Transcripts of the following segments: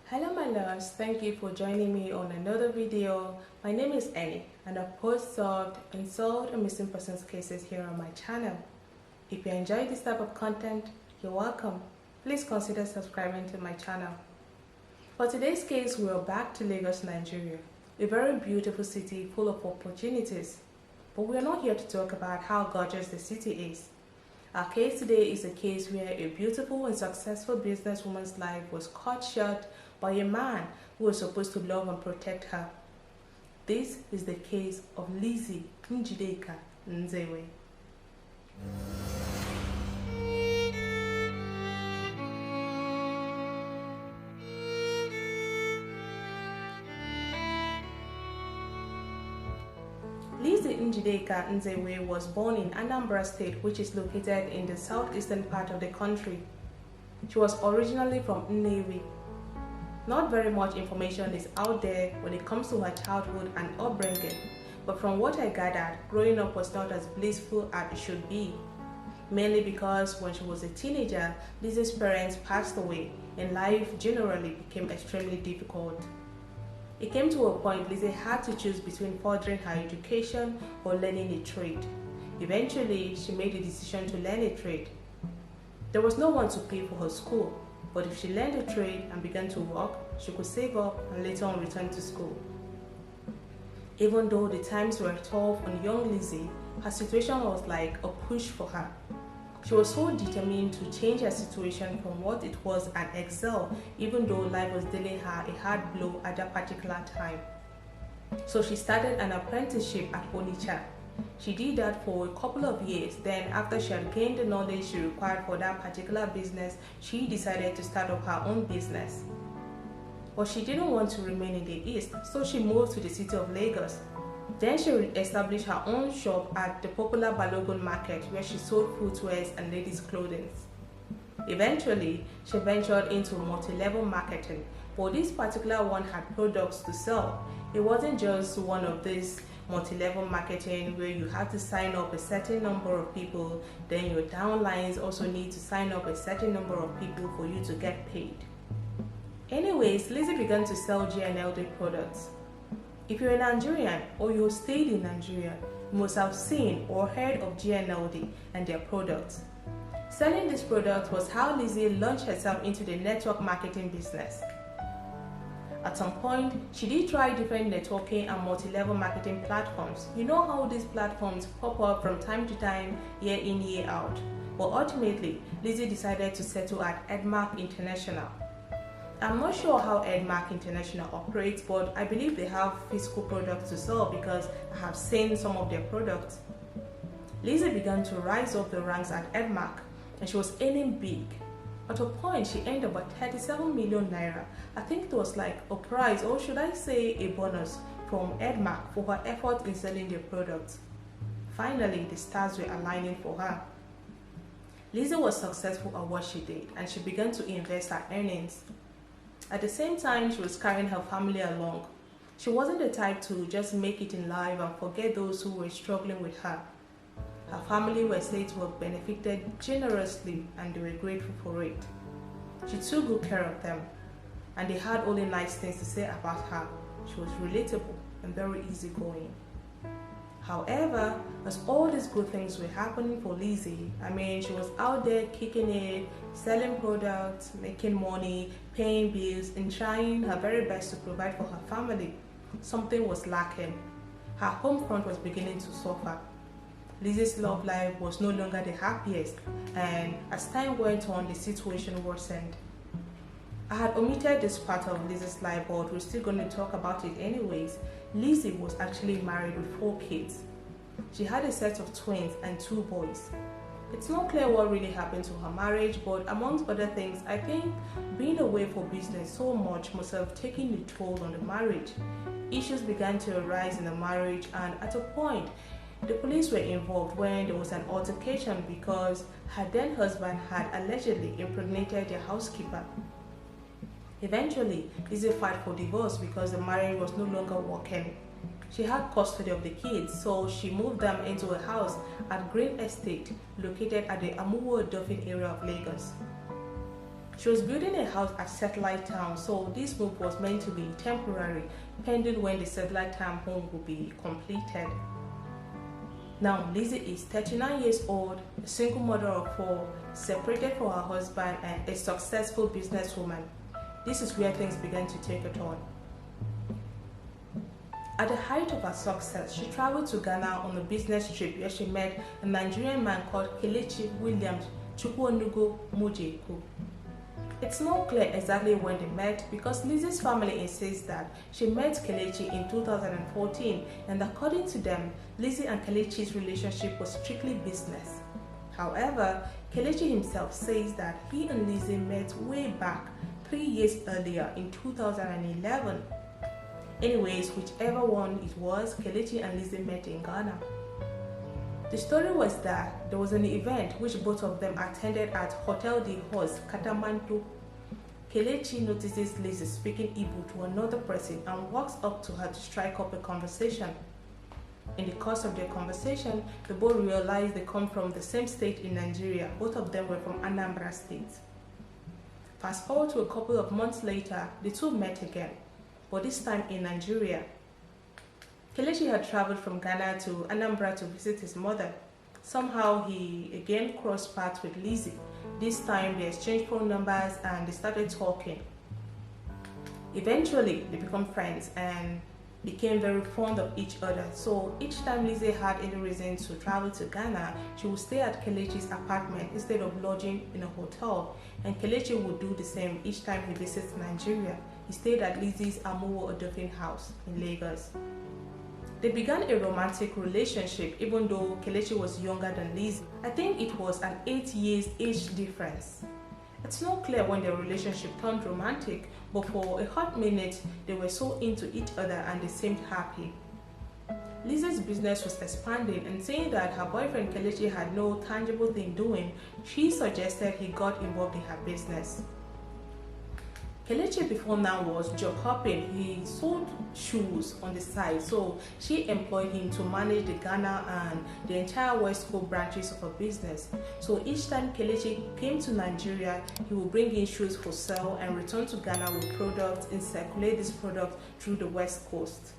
Hello my loves, thank you for joining me on another video. My name is Ennie and I post solved, unsolved and missing persons cases here on my channel. If you enjoy this type of content, you're welcome. Please consider subscribing to my channel. For today's case, we are back to Lagos, Nigeria, a very beautiful city full of opportunities. But we are not here to talk about how gorgeous the city is. Our case today is a case where a beautiful and successful businesswoman's life was cut short by a man who was supposed to love and protect her. This is the case of Lizzy Njideka Nzewe. Lizzy Njideka Nzewe was born in Anambra State, which is located in the southeastern part of the country. She was originally from Nnewi. Not very much information is out there when it comes to her childhood and upbringing, but from what I gathered, growing up was not as blissful as it should be. Mainly because when she was a teenager, Lizzy's parents passed away and life generally became extremely difficult. It came to a point Lizzy had to choose between furthering her education or learning a trade. Eventually, she made the decision to learn a trade. There was no one to pay for her school, but if she learned a trade and began to work, she could save up and later on return to school. Even though the times were tough on young Lizzy, her situation was like a push for her. She was so determined to change her situation from what it was and excel, even though life was dealing her a hard blow at that particular time. So she started an apprenticeship at Onitsha. She did that for a couple of years. Then after she had gained the knowledge she required for that particular business, she decided to start up her own business. But she didn't want to remain in the East, so she moved to the city of Lagos. Then she established her own shop at the popular Balogun market where she sold footwear and ladies' clothing. Eventually, she ventured into multi-level marketing, but this particular one had products to sell. It wasn't just one of these multi-level marketing where you have to sign up a certain number of people, then your downlines also need to sign up a certain number of people for you to get paid. Anyways, Lizzy began to sell GNLD products. If you're a Nigerian or you stayed in Nigeria, you must have seen or heard of GNLD and their products. Selling these products was how Lizzy launched herself into the network marketing business. At some point, she did try different networking and multi-level marketing platforms. You know how these platforms pop up from time to time, year in, year out. But ultimately, Lizzy decided to settle at Edmark International. I'm not sure how Edmark International operates, but I believe they have physical products to sell because I have seen some of their products. Lizzy began to rise up the ranks at Edmark and she was earning big. At a point, she earned about 37 million naira. I think it was like a prize, or should I say a bonus, from Edmark for her effort in selling their products. Finally, the stars were aligning for her. Lizzy was successful at what she did and she began to invest her earnings. At the same time, she was carrying her family along. She wasn't the type to just make it in life and forget those who were struggling with her. Her family were said to have benefited generously and they were grateful for it. She took good care of them and they had only nice things to say about her. She was relatable and very easygoing. However, as all these good things were happening for Lizzy, she was out there kicking it, selling products, making money, paying bills, and trying her very best to provide for her family. Something was lacking. Her home front was beginning to suffer. Lizzy's love life was no longer the happiest, and as time went on, the situation worsened. I had omitted this part of Lizzy's life, but we're still going to talk about it anyways. Lizzy was actually married with 4 kids. She had a set of twins and 2 boys. It's not clear what really happened to her marriage, but amongst other things, I think being away for business so much must have taken a toll on the marriage. Issues began to arise in the marriage, and at a point, the police were involved when there was an altercation because her then husband had allegedly impregnated their housekeeper. Eventually, Lizzy filed for divorce because the marriage was no longer working. She had custody of the kids, so she moved them into a house at Green Estate located at the Amuwo Dolphin area of Lagos. She was building a house at Satellite Town, so this move was meant to be temporary, pending when the Satellite Town home would be completed. Now, Lizzy is 39 years old, a single mother of 4, separated from her husband and a successful businesswoman. This is where things began to take a turn. At the height of her success, she traveled to Ghana on a business trip where she met a Nigerian man called Ennie Williams Mojeku. It's not clear exactly when they met because Lizzy's family insists that she met Kelechi in 2014, and according to them, Lizzy and Kelechi's relationship was strictly business. However, Kelechi himself says that he and Lizzy met way back 3 years earlier in 2011. Anyways, whichever one it was, Kelechi and Lizzy met in Ghana. The story was that there was an event which both of them attended at Hotel de Horse, Katamanto. Kelechi notices Lizzy speaking Igbo to another person and walks up to her to strike up a conversation. In the course of their conversation, they both realized they come from the same state in Nigeria. Both of them were from Anambra State. Fast forward to a couple of months later, the two met again, but this time in Nigeria. Kelechi had traveled from Ghana to Anambra to visit his mother. Somehow he again crossed paths with Lizzy. This time they exchanged phone numbers and they started talking. Eventually they became friends and became very fond of each other. So each time Lizzy had any reason to travel to Ghana, she would stay at Kelechi's apartment instead of lodging in a hotel. And Kelechi would do the same each time he visits Nigeria. He stayed at Lizzy's Amuwo Odofin house in Lagos. They began a romantic relationship even though Kelechi was younger than Lizzy. I think it was an 8 years age difference. It's not clear when their relationship turned romantic, but for a hot minute they were so into each other and they seemed happy. Lizzy's business was expanding, and saying that her boyfriend Kelechi had no tangible thing doing, she suggested he got involved in her business. Kelechi before now was job hopping. He sold shoes on the side, so she employed him to manage the Ghana and the entire West Coast branches of her business. So each time Kelechi came to Nigeria, he would bring in shoes for sale and return to Ghana with products and circulate these products through the West Coast.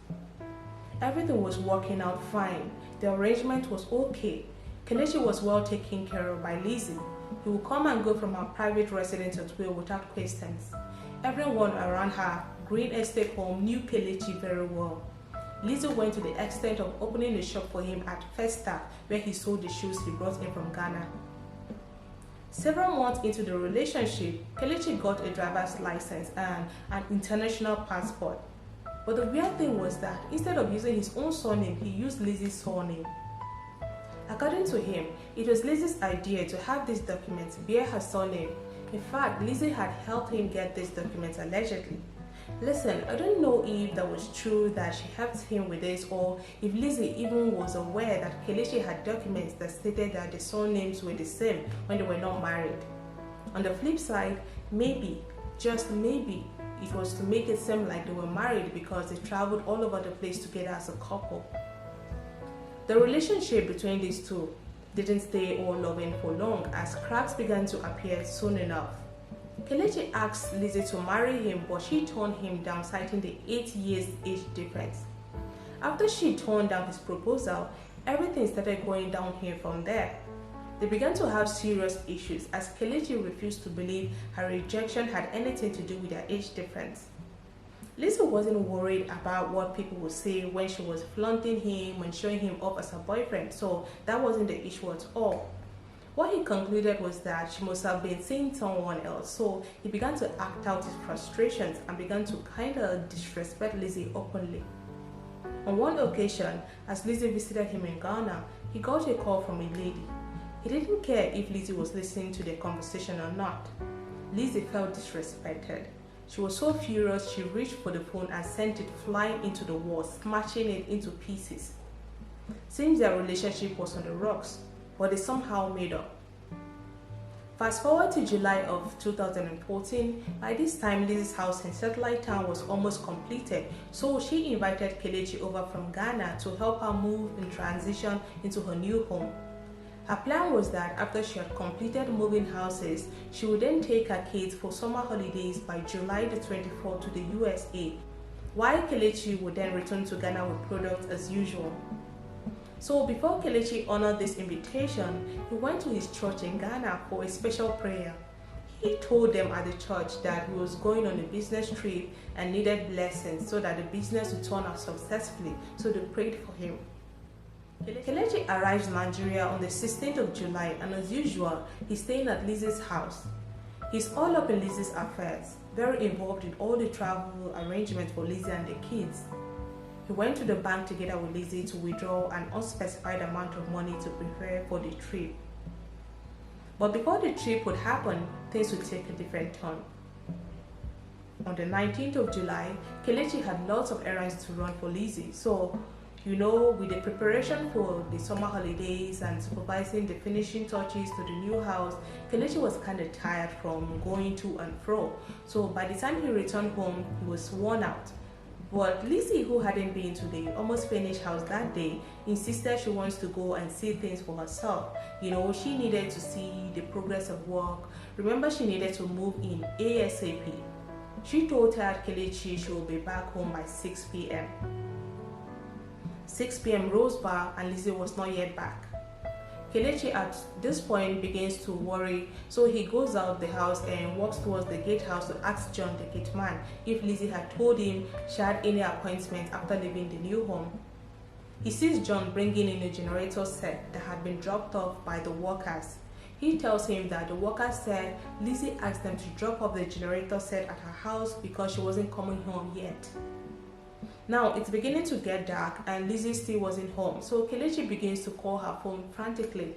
Everything was working out fine. The arrangement was okay. Kelechi was well taken care of by Lizzy. He would come and go from her private residence at will without questions. Everyone around her green estate home knew Kelechi very well. Lizzy went to the extent of opening a shop for him at Festa, where he sold the shoes he brought in from Ghana. Several months into the relationship, Kelechi got a driver's license and an international passport. But the weird thing was that instead of using his own surname, he used Lizzy's surname. According to him, it was Lizzy's idea to have these documents bear her surname. In fact, Lizzy had helped him get these documents allegedly. Listen, I don't know if that was true that she helped him with this, or if Lizzy even was aware that Kelechi had documents that stated that the surnames were the same when they were not married. On the flip side, maybe, just maybe, it was to make it seem like they were married because they traveled all over the place together as a couple. The relationship between these two didn't stay all loving for long, as cracks began to appear soon enough. Kelechi asked Lizzy to marry him, but she turned him down, citing the 8 years age difference. After she turned down his proposal, everything started going downhill from there. They began to have serious issues, as Kelechi refused to believe her rejection had anything to do with their age difference. Lizzy wasn't worried about what people would say when she was flaunting him and showing him off as her boyfriend, so that wasn't the issue at all. What he concluded was that she must have been seeing someone else, so he began to act out his frustrations and began to kind of disrespect Lizzy openly. On one occasion, as Lizzy visited him in Ghana, he got a call from a lady. He didn't care if Lizzy was listening to their conversation or not. Lizzy felt disrespected. She was so furious she reached for the phone and sent it flying into the wall, smashing it into pieces. Seems their relationship was on the rocks, but they somehow made up. Fast forward to July of 2014, by this time Lizzy's house in Satellite Town was almost completed, so she invited Kelechi over from Ghana to help her move and transition into her new home. Her plan was that after she had completed moving houses, she would then take her kids for summer holidays by July the 24th to the USA, while Kelechi would then return to Ghana with products as usual. So before Kelechi honored this invitation, he went to his church in Ghana for a special prayer. He told them at the church that he was going on a business trip and needed blessings so that the business would turn out successfully, so they prayed for him. Kelechi arrived in Nigeria on the 16th of July, and as usual, he's staying at Lizzy's house. He's all up in Lizzy's affairs, very involved in all the travel arrangements for Lizzy and the kids. He went to the bank together with Lizzy to withdraw an unspecified amount of money to prepare for the trip. But before the trip would happen, things would take a different turn. On the 19th of July, Kelechi had lots of errands to run for Lizzy. So, with the preparation for the summer holidays and supervising the finishing touches to the new house, Kelechi was kind of tired from going to and fro. So by the time he returned home, he was worn out. But Lizzy, who hadn't been to the almost finished house that day, insisted she wants to go and see things for herself. She needed to see the progress of work. Remember, she needed to move in ASAP. She told her Kelechi she will be back home by 6 p.m. 6 p.m. rolls by and Lizzy was not yet back. Kelechi at this point begins to worry, so he goes out the house and walks towards the gatehouse to ask John, the gateman, if Lizzy had told him she had any appointment after leaving the new home. He sees John bringing in a generator set that had been dropped off by the workers. He tells him that the workers said Lizzy asked them to drop off the generator set at her house because she wasn't coming home yet. Now it's beginning to get dark and Lizzy still wasn't home, so Kelechi begins to call her phone frantically.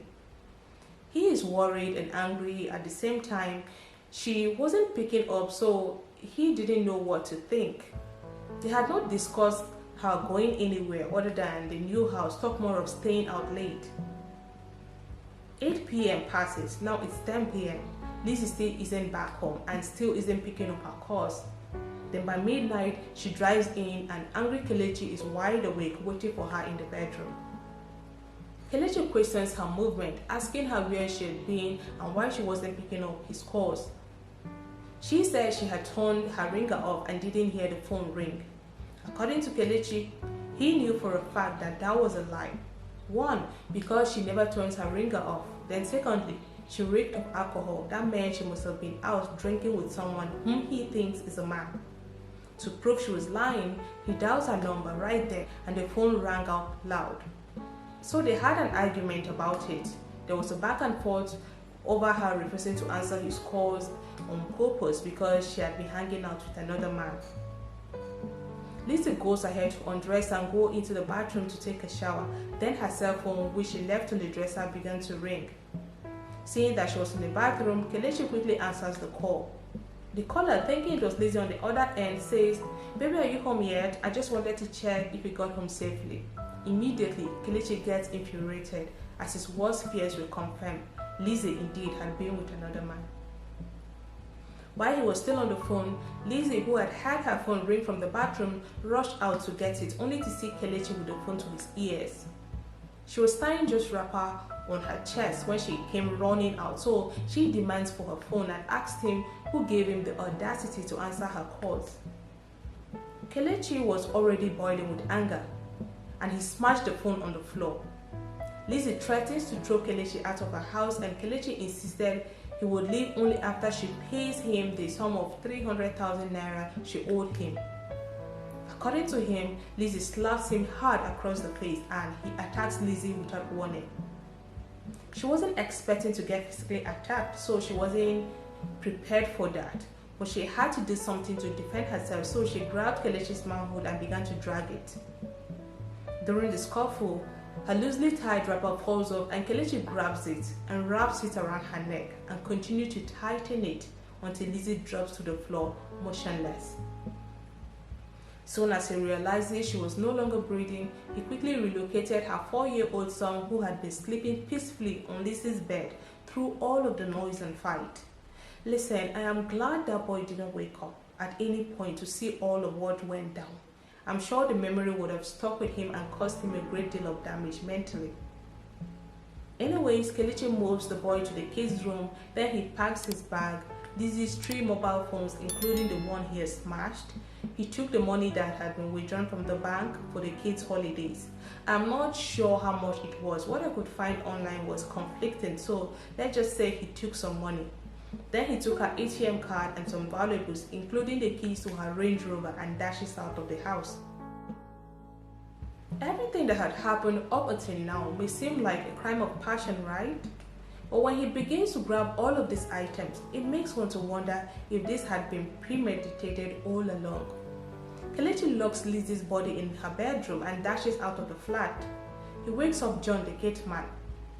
He is worried and angry at the same time. She wasn't picking up, so he didn't know what to think. They had not discussed her going anywhere other than the new house, talk more of staying out late. 8 p.m. passes, now it's 10 p.m. Lizzy still isn't back home and still isn't picking up her calls. Then by midnight, she drives in and angry Kelechi is wide awake waiting for her in the bedroom. Kelechi questions her movement, asking her where she had been and why she wasn't picking up his calls. She said she had turned her ringer off and didn't hear the phone ring. According to Kelechi, he knew for a fact that that was a lie. One, because she never turns her ringer off. Then secondly, she reeked of alcohol. That meant she must have been out drinking with someone whom he thinks is a man. To prove she was lying, he dials her number right there and the phone rang out loud. So they had an argument about it. There was a back and forth over her refusing to answer his calls on purpose because she had been hanging out with another man. Lizzy goes ahead to undress and go into the bathroom to take a shower. Then her cell phone, which she left on the dresser, began to ring. Seeing that she was in the bathroom, Kelechi quickly answers the call. The caller, thinking it was Lizzy on the other end, says, "Baby, are you home yet? I just wanted to check if you got home safely." Immediately, Kelechi gets infuriated as his worst fears were confirmed. Lizzy indeed had been with another man. While he was still on the phone, Lizzy, who had had her phone ring from the bathroom, rushed out to get it, only to see Kelechi with the phone to his ears. She was tying just wrapper on her chest when she came running out, so she demands for her phone and asked him who gave him the audacity to answer her calls. Kelechi was already boiling with anger, and he smashed the phone on the floor. Lizzy threatens to throw Kelechi out of her house, and Kelechi insisted he would leave only after she pays him the sum of 300,000 naira she owed him. According to him, Lizzy slaps him hard across the face and he attacks Lizzy without warning. She wasn't expecting to get physically attacked, so she wasn't prepared for that. But she had to do something to defend herself, so she grabbed Kelechi's manhood and began to drag it. During the scuffle, her loosely tied wrapper falls off and Kelechi grabs it and wraps it around her neck and continues to tighten it until Lizzy drops to the floor motionless. Soon as he realizes she was no longer breathing, he quickly relocated her 4-year-old son, who had been sleeping peacefully on Lizzy's bed through all of the noise and fight. Listen, I am glad that boy didn't wake up at any point to see all of what went down. I'm sure the memory would have stuck with him and caused him a great deal of damage mentally. Anyways, Kelechi moves the boy to the kids' room, then he packs his bag, Lizzy's 3 mobile phones including the one he has smashed. He took the money that had been withdrawn from the bank for the kids' holidays. I'm not sure how much it was. What I could find online was conflicting, so let's just say he took some money. Then he took her ATM card and some valuables including the keys to her Range Rover and dashes out of the house. Everything that had happened up until now may seem like a crime of passion, right? But when he begins to grab all of these items, it makes one to wonder if this had been premeditated all along. Kelechi locks Lizzy's body in her bedroom and dashes out of the flat. He wakes up John, the gateman.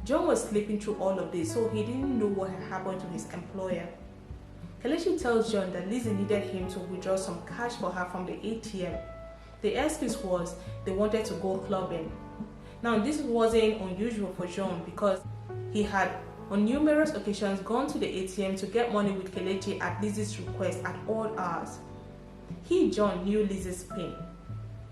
John was sleeping through all of this, so he didn't know what had happened to his employer. Kelechi tells John that Lizzy needed him to withdraw some cash for her from the ATM. The excuse was they wanted to go clubbing. Now this wasn't unusual for John because he had on numerous occasions gone to the ATM to get money with Kelechi at Lizzy's request at all hours. He, John, knew Lizzy's PIN.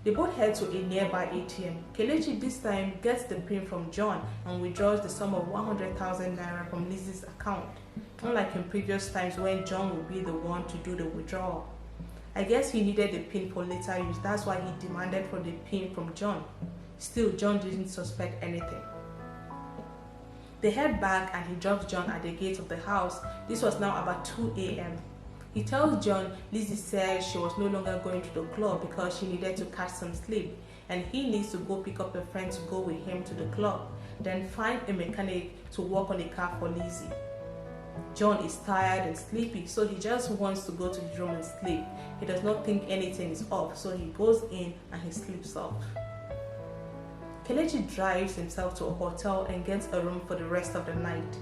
They both head to a nearby ATM. Kelechi this time gets the PIN from John and withdraws the sum of 100,000 naira from Lizzy's account, unlike in previous times when John would be the one to do the withdrawal. I guess he needed the PIN for later use, that's why he demanded for the PIN from John. Still, John didn't suspect anything. They head back and he drops John at the gate of the house. This was now about 2 a.m. He tells John Lizzy said she was no longer going to the club because she needed to catch some sleep and he needs to go pick up a friend to go with him to the club, then find a mechanic to work on a car for Lizzy. John is tired and sleepy, so he just wants to go to his room and sleep. He does not think anything is off, so he goes in and he sleeps off. Kelechi drives himself to a hotel and gets a room for the rest of the night.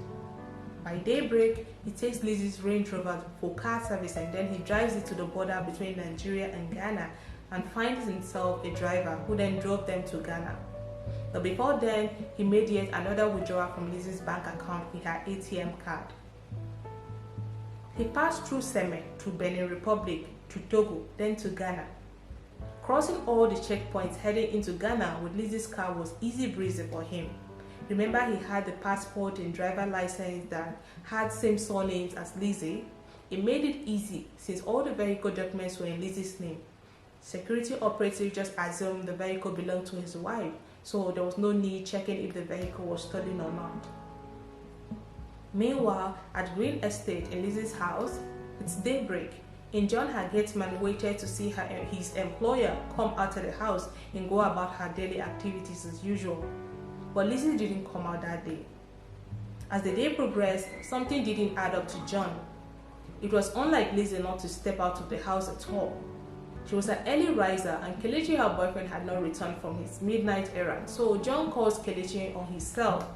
By daybreak, he takes Lizzy's Range Rover for car service and then he drives it to the border between Nigeria and Ghana and finds himself a driver who then drove them to Ghana. But before then, he made yet another withdrawal from Lizzy's bank account with her ATM card. He passed through Seme to Benin Republic, to Togo, then to Ghana. Crossing all the checkpoints heading into Ghana with Lizzy's car was easy breezy for him. Remember, he had the passport and driver license that had same surnames as Lizzy. It made it easy since all the vehicle documents were in Lizzy's name. Security operatives just assumed the vehicle belonged to his wife, so there was no need checking if the vehicle was stolen or not. Meanwhile, at Green Estate in Lizzy's house, it's daybreak, and John, her gateman, waited to see his employer come out of the house and go about her daily activities as usual. But Lizzy didn't come out that day. As the day progressed, something didn't add up to John. It was unlike Lizzy not to step out of the house at all. She was an early riser and Kelechi, her boyfriend, had not returned from his midnight errand, so John calls Kelechi on his cell.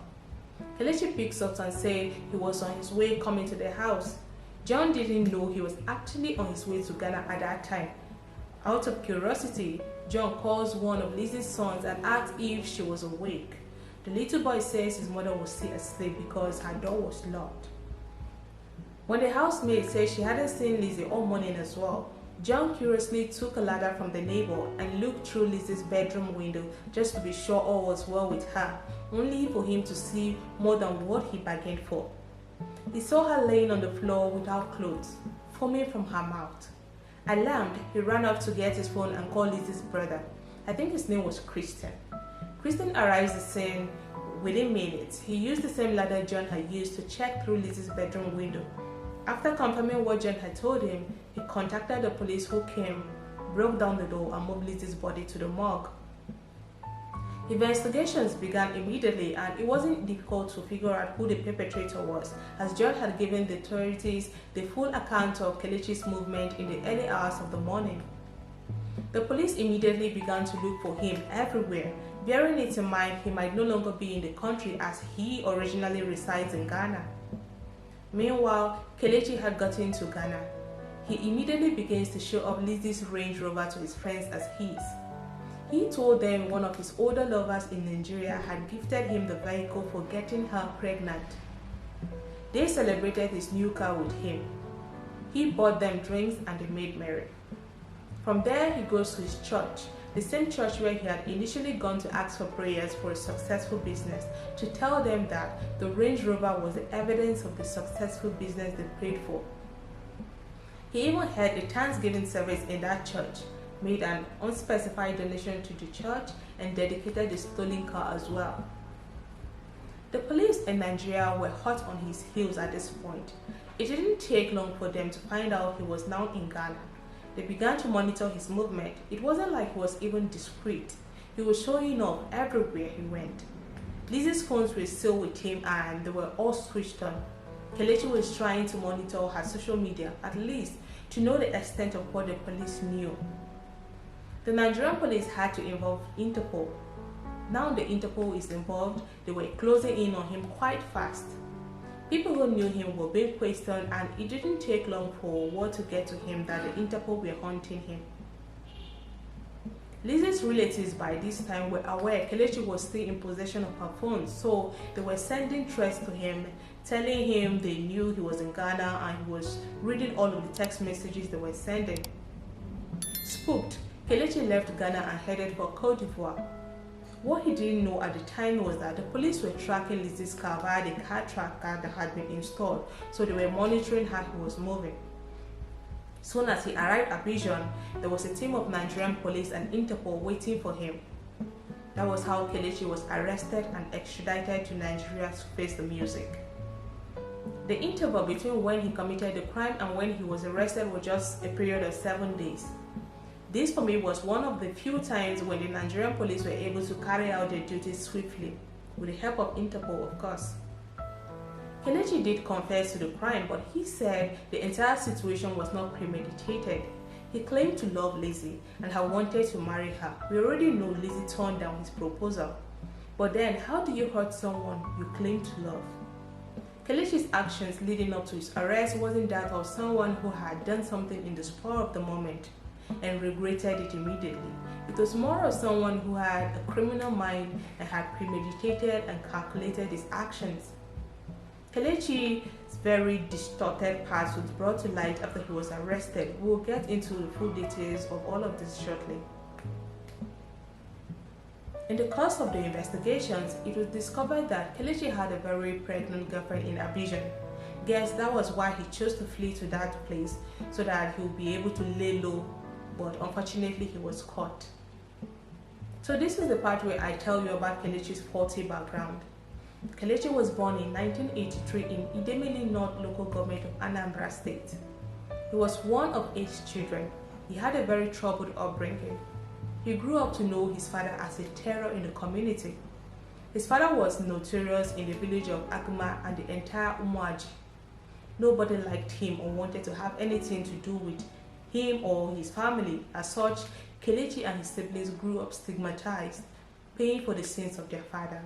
Kelechi picks up and says he was on his way coming to the house. John didn't know he was actually on his way to Ghana at that time. Out of curiosity, John calls one of Lizzy's sons and asks if she was awake. The little boy says his mother was still asleep because her door was locked. When the housemaid says she hadn't seen Lizzy all morning as well, John curiously took a ladder from the neighbor and looked through Lizzy's bedroom window just to be sure all was well with her, only for him to see more than what he bargained for. He saw her laying on the floor without clothes, foaming from her mouth. Alarmed, he ran up to get his phone and called Lizzy's brother. I think his name was Christian. Christian arrives at the scene within minutes. He used the same ladder John had used to check through Lizzy's bedroom window. After confirming what John had told him, he contacted the police who came, broke down the door and moved Lizzy's body to the morgue. Investigations began immediately and it wasn't difficult to figure out who the perpetrator was, as John had given the authorities the full account of Kelechi's movement in the early hours of the morning. The police immediately began to look for him everywhere, bearing it in mind he might no longer be in the country as he originally resides in Ghana. Meanwhile, Kelechi had gotten to Ghana. He immediately begins to show up Lizzy's Range Rover to his friends as his. He told them one of his older lovers in Nigeria had gifted him the vehicle for getting her pregnant. They celebrated his new car with him. He bought them drinks and they made merry. From there, he goes to his church the same church where he had initially gone to ask for prayers for a successful business, to tell them that the Range Rover was the evidence of the successful business they prayed for. He even held a Thanksgiving service in that church, made an unspecified donation to the church, and dedicated the stolen car as well. The police in Nigeria were hot on his heels at this point. It didn't take long for them to find out he was now in Ghana. They began to monitor his movement. It wasn't like he was even discreet. He was showing off everywhere he went. Lizzy's phones were still with him and they were all switched on. Kelechi was trying to monitor her social media, at least to know the extent of what the police knew. The Nigerian police had to involve Interpol. Now the Interpol is involved, they were closing in on him quite fast. People who knew him were being questioned, and it didn't take long for word to get to him that the Interpol were hunting him. Lizzy's relatives by this time were aware Kelechi was still in possession of her phone, so they were sending threats to him, telling him they knew he was in Ghana and he was reading all of the text messages they were sending. Spooked, Kelechi left Ghana and headed for Côte d'Ivoire. What he didn't know at the time was that the police were tracking Lizzy's car via the car tracker that had been installed, so they were monitoring how he was moving. Soon as he arrived at Abidjan, there was a team of Nigerian police and Interpol waiting for him. That was how Kelechi was arrested and extradited to Nigeria to face the music. The interval between when he committed the crime and when he was arrested was just a period of 7 days. This for me was one of the few times when the Nigerian police were able to carry out their duties swiftly, with the help of Interpol, of course. Kelechi did confess to the crime, but he said the entire situation was not premeditated. He claimed to love Lizzy and had wanted to marry her. We already know Lizzy turned down his proposal. But then, how do you hurt someone you claim to love? Kelechi's actions leading up to his arrest wasn't that of someone who had done something in the spur of the moment and regretted it immediately. It was more of someone who had a criminal mind and had premeditated and calculated his actions. Kelechi's very distorted past was brought to light after he was arrested. We will get into the full details of all of this shortly. In the course of the investigations, it was discovered that Kelechi had a very pregnant girlfriend in Abidjan. Guess that was why he chose to flee to that place, so that he would be able to lay low, but unfortunately he was caught. So this is the part where I tell you about Kelechi's faulty background. Kelechi was born in 1983 in Idemili North local government of Anambra State. He was one of 8 children. He had a very troubled upbringing. He grew up to know his father as a terror in the community. His father was notorious in the village of Agma and the entire Umuaji. Nobody liked him or wanted to have anything to do with him or his family. As such, Kelechi and his siblings grew up stigmatized, paying for the sins of their father.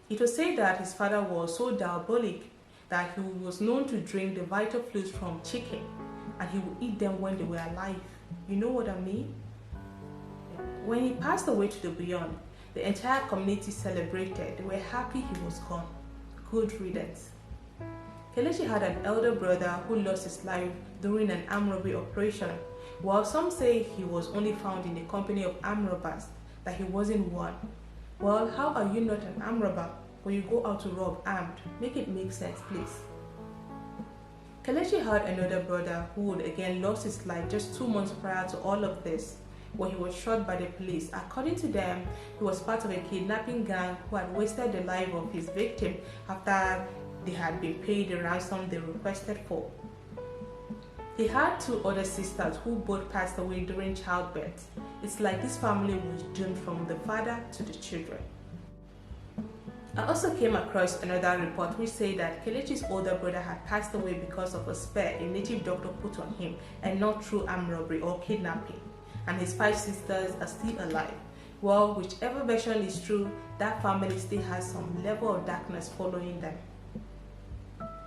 It was said that his father was so diabolic that he was known to drink the vital fluids from chicken and he would eat them when they were alive. You know what I mean? When he passed away to the beyond, the entire community celebrated. They were happy he was gone. Good riddance. Kelechi had an elder brother who lost his life during an armed robbery operation. While some say he was only found in the company of armed robbers, that he wasn't one. Well, how are you not an armed robber when you go out to rob armed? Make it make sense, please. Kelechi had another brother who would again lost his life just 2 months prior to all of this, when he was shot by the police. According to them, he was part of a kidnapping gang who had wasted the life of his victim after they had been paid the ransom they requested for. He had 2 other sisters who both passed away during childbirth. It's like this family was doomed from the father to the children. I also came across another report which said that Kelechi's older brother had passed away because of a spear a native doctor put on him and not through armed robbery or kidnapping, and his 5 sisters are still alive. Well, whichever version is true, that family still has some level of darkness following them.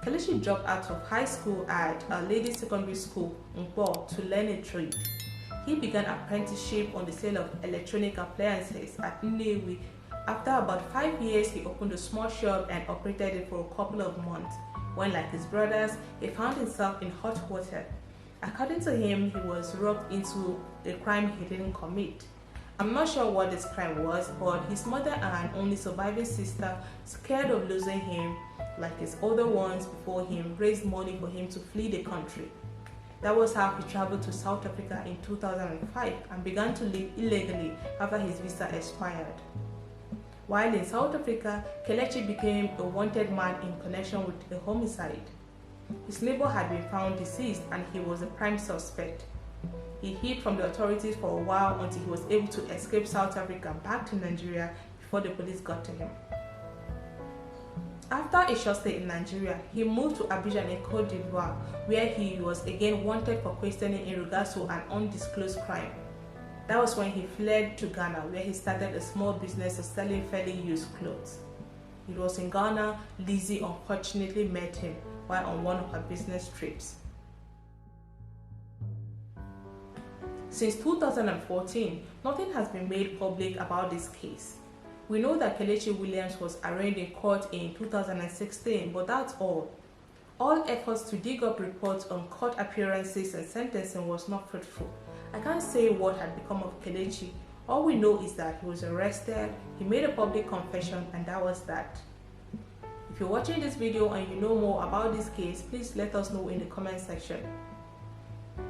Kelechi dropped out of high school at a ladies' secondary school in Nkwo to learn a trade. He began apprenticeship on the sale of electronic appliances at Nnewi. After about 5 years, he opened a small shop and operated it for a couple of months. When, like his brothers, he found himself in hot water. According to him, he was roped into a crime he didn't commit. I'm not sure what this crime was, but his mother and only surviving sister, scared of losing him like his older ones before him, raised money for him to flee the country. That was how he traveled to South Africa in 2005 and began to live illegally after his visa expired. While in South Africa, Kelechi became a wanted man in connection with a homicide. His neighbor had been found deceased and he was a prime suspect. He hid from the authorities for a while until he was able to escape South Africa back to Nigeria before the police got to him. After a short stay in Nigeria, he moved to Abidjan in Côte d'Ivoire, where he was again wanted for questioning in regards to an undisclosed crime. That was when he fled to Ghana, where he started a small business of selling fairly used clothes. It was in Ghana Lizzy unfortunately met him while on one of her business trips. Since 2014, nothing has been made public about this case. We know that Ennie Williams was arraigned in court in 2016, but that's all. All efforts to dig up reports on court appearances and sentencing was not fruitful. I can't say what had become of Kelechi. All we know is that he was arrested, he made a public confession, and that was that. If you're watching this video and you know more about this case, please let us know in the comment section.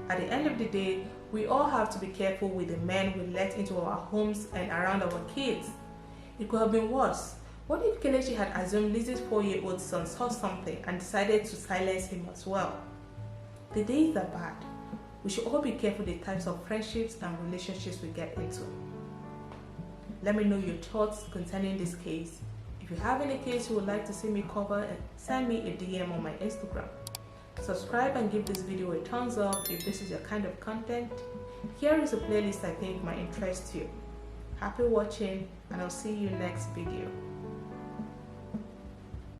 At the end of the day, we all have to be careful with the men we let into our homes and around our kids. It could have been worse. What if Kelechi had assumed Lizzy's 4-year-old son saw something and decided to silence him as well? The days are bad. We should all be careful the types of friendships and relationships we get into. Let me know your thoughts concerning this case. If you have any case you would like to see me cover, send me a DM on my Instagram. Subscribe and give this video a thumbs up if this is your kind of content. Here is a playlist I think might interest you. Happy watching, and I'll see you next video.